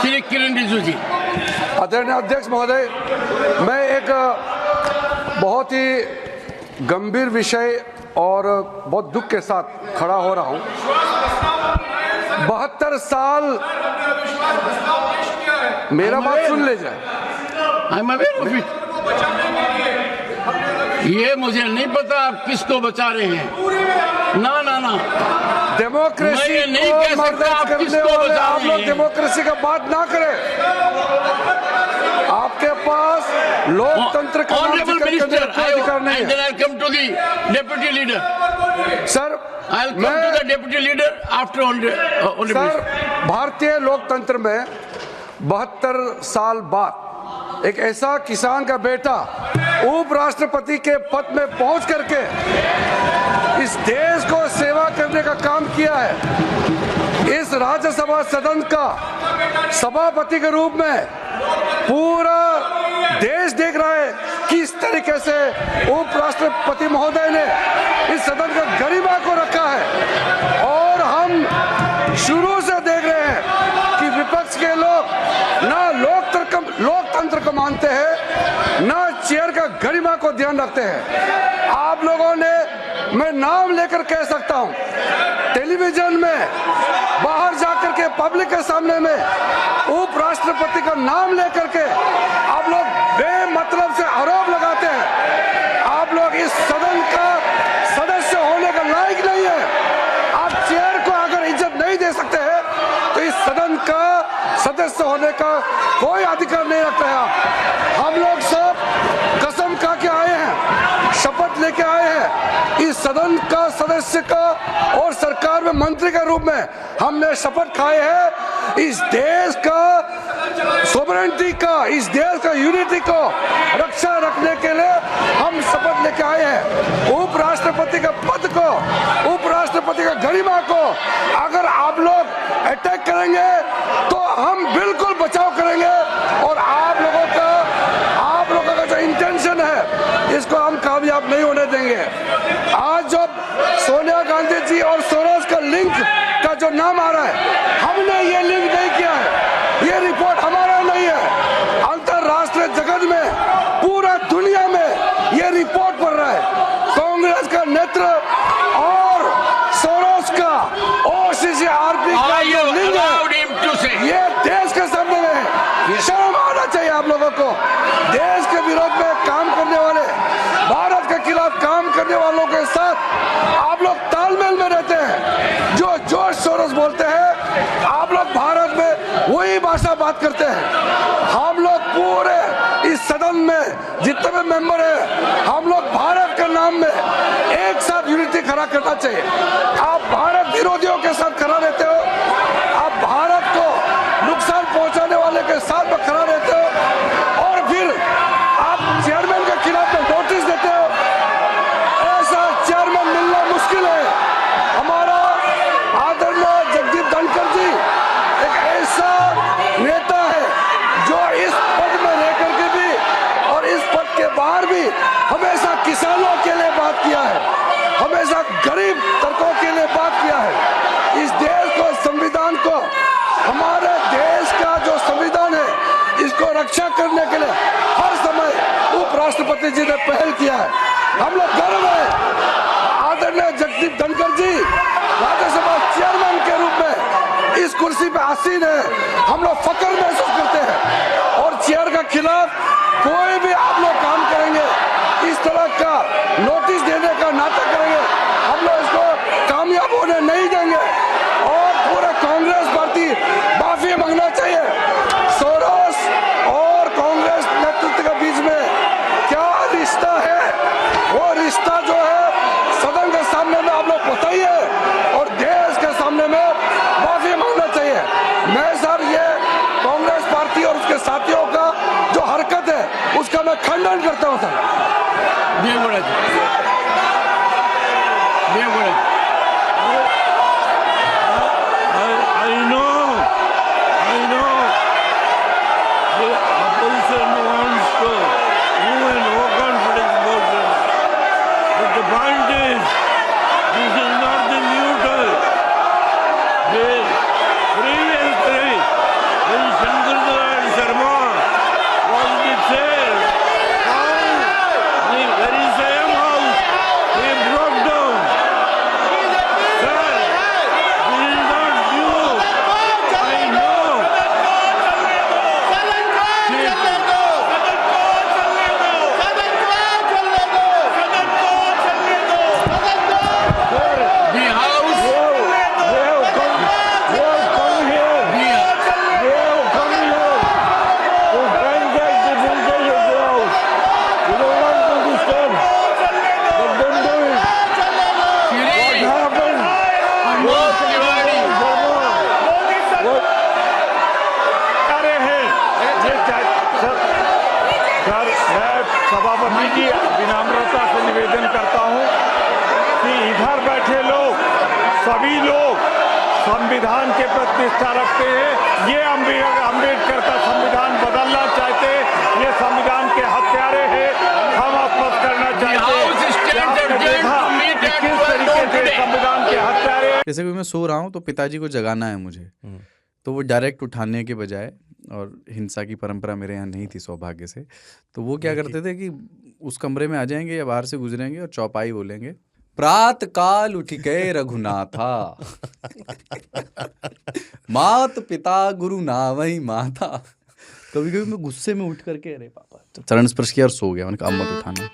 श्री किरण रिजिजू जी। आदरणीय अध्यक्ष महोदय, मैं एक बहुत ही गंभीर विषय और बहुत दुख के साथ खड़ा हो रहा हूं। 72 साल, मेरा बात सुन लीजिए। ये मुझे नहीं पता आप किसको बचा रहे हैं। ना ना ना, डेमोक्रेसी को मर्दाद करने वाले आप लोग डेमोक्रेसी का बात ना करें। आपके पास लोकतंत्र का अधिकार नहीं है। Deputy leader sir, deputy leader after sir, भारतीय लोकतंत्र में 72 साल बाद एक ऐसा किसान का बेटा उपराष्ट्रपति के पद में पहुंच करके इस देश को सेवा करने का काम किया है। इस राज्यसभा सदन का सभापति के रूप में पूरा देश देख रहा है किस तरीके से उपराष्ट्रपति महोदय ने इस सदन का गरिमा को रखा है। और हम शुरू से देख रहे हैं कि विपक्ष के लोग ना लोकतंत्र को मानते हैं, ना चेयर का गरिमा को ध्यान रखते हैं। आप लोगों ने, मैं नाम लेकर कह सकता हूं, टेलीविजन में बाहर जाकर के पब्लिक के सामने में उपराष्ट्रपति का नाम लेकर के आप लोग बेमतलब से आरोप लगाते हैं। आप लोग इस सदन का सदस्य होने का लायक नहीं है। आप चेयर को अगर इज्जत नहीं दे सकते हैं तो इस सदन का सदस्य होने का कोई अधिकार नहीं रखते हैं। हम लोग सब कसम खा के आए हैं, शपथ लेके आए हैं इस सदन का सदस्य का और सरकार में मंत्री के रूप में हमने शपथ खाए हैं इस देश का सोवरेनिटी का, इस देश का यूनिटी को रक्षा रखने के लिए हम शपथ लेके आए हैं। उपराष्ट्रपति का पद को, उपराष्ट्रपति का गरिमा को अगर आप लोग अटैक करेंगे तो हम बिल्कुल बचाव करेंगे और आप लोगों का जो इंटेंशन है इसको हम कामयाब नहीं होने देंगे। आज जब सोनिया गांधी जी और सोरोस का लिंक का जो नाम आ रहा है, हमने ये लिंक नहीं किया है, ये रिपोर्ट हमारा नहीं है। अंतरराष्ट्रीय जगत में, पूरा दुनिया में ये रिपोर्ट पढ़ रहा है। कांग्रेस का नेतृत्व और सोरोस का OCCRP का ये लिंक है, ये देश के सामने में शर्म आना चाहिए आप लोगों को। देश के विरोध में काम करने वाले, भारत के खिलाफ काम करने वालों के साथ आप लोग तालमेल में रहते हैं। जो जॉर्ज सोरोस बोलते हैं, आप लोग भारत में वही भाषा बात करते हैं। हम लोग पूरे इस सदन में जितने भी मेंबर हैं, हम लोग भारत के नाम में एक साथ यूनिटी खड़ा करना चाहिए। आप भारत विरोधियों के साथ खड़ा रहते हो, आप भारत को नुकसान पहुंचाने वाले के साथ में खड़ा रहते हो और फिर आप चेयरमैन के खिलाफ में नोटिस देते हो। ऐसा चेयरमैन मिलना मुश्किल है। हमारा आदरणीय जगदीप धनखड़ जी एक ऐसा नेता है जो इस पद में रह करके भी और इस पद के बाहर भी हमेशा किसानों के लिए बात किया है, हमेशा गरीब तबकों के लिए बात किया है। इस देश को, संविधान को, हमारे देश का जो संविधान है इसको रक्षा करने के लिए हर समय उपराष्ट्रपति जी ने पहल किया है। हम लोग गर्व है आदरणीय जगदीप धनखड़ जी राज्यसभा चेयरमैन के रूप में इस कुर्सी पे आसीन है। हम लोग फक्र महसूस करते हैं और चेयर के खिलाफ कोई भी आप लोग काम करेंगे, इस तरह का नोटिस देने का नाटक करेंगे, हम लोग इसको कामयाब होने नहीं देंगे और पूरा कांग्रेस पार्टी माफी मांगना चाहिए। सोरोस और कांग्रेस नेतृत्व के बीच में क्या रिश्ता है, वो रिश्ता जो है सदन के सामने में आप लोग बताइए और देश के सामने में माफी मांगना चाहिए। मैं सर, ये कांग्रेस पार्टी और उसके साथियों का जो हरकत है उसका मैं खंडन करता हूं सर। Previously, स्वामी जी विनम्रता से निवेदन करता हूं कि इधर बैठे लोग सभी लोग संविधान के प्रति निष्ठा रखते हैं। ये अम्बेडकर का संविधान बदलना चाहते हैं, ये संविधान के हत्यारे हैं, हम वापस करना चाहते हैं। आपने देखा कि किस तरीके से संविधान के हत्यारे। जैसे कि मैं सो रहा हूँ तो पिताजी को जगाना है मुझे, तो वो डायरेक्ट उठाने के बजाय, और हिंसा की परंपरा मेरे यहाँ नहीं थी सौभाग्य से, तो वो क्या करते थे कि उस कमरे में आ जाएंगे या बाहर से गुजरेंगे और चौपाई बोलेंगे, प्रात काल उठ गए रघुनाथा मात पिता गुरु नावई माता। कभी कभी मैं गुस्से में उठ करके अरे पापा चरण स्पर्श किया और सो गया, मैंने कहा अब मत उठाना।